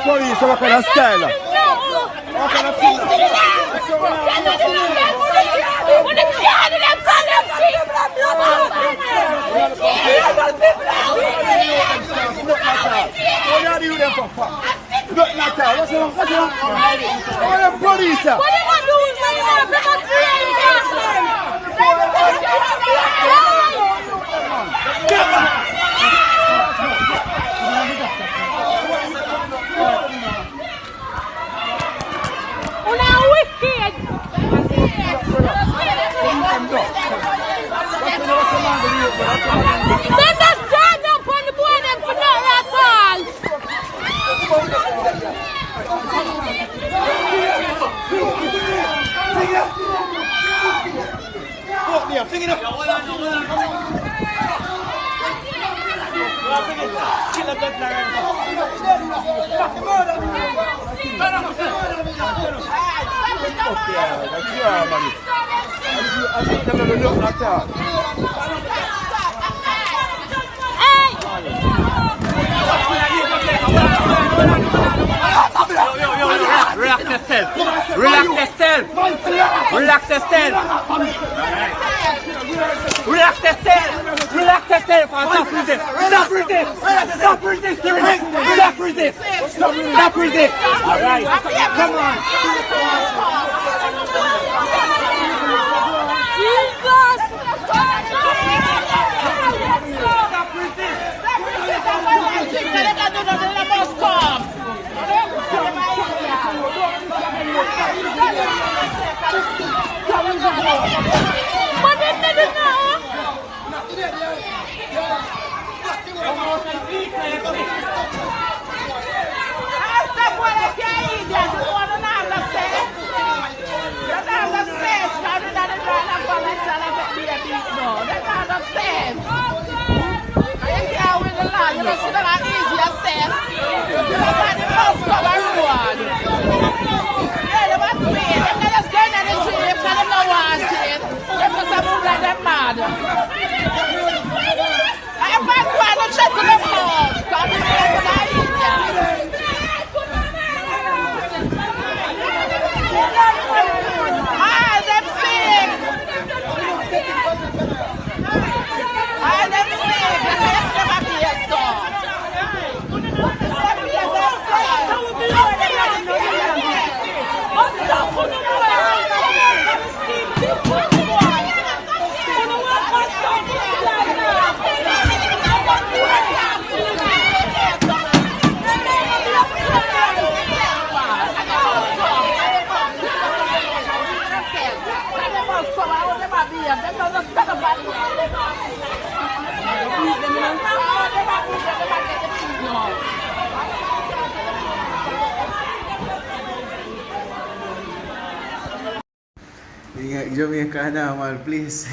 police, what kind of style? What kind of style? What are you there for? Nothing at all. What's wrong? What's wrong? What are the police? What do you want to do with my life? I'm not wicked! They're not stand up on the board and for nothing at all! Sing it up! Relax yourself. Relax yourself. Relax yourself. Relax yourself. Relax yourself. Stop resist. Stop resist. Stop resist. Stop resist. Stop resist. All right. Come on. Jesus! What did they do now? Ingat Jamaica now, mal, please.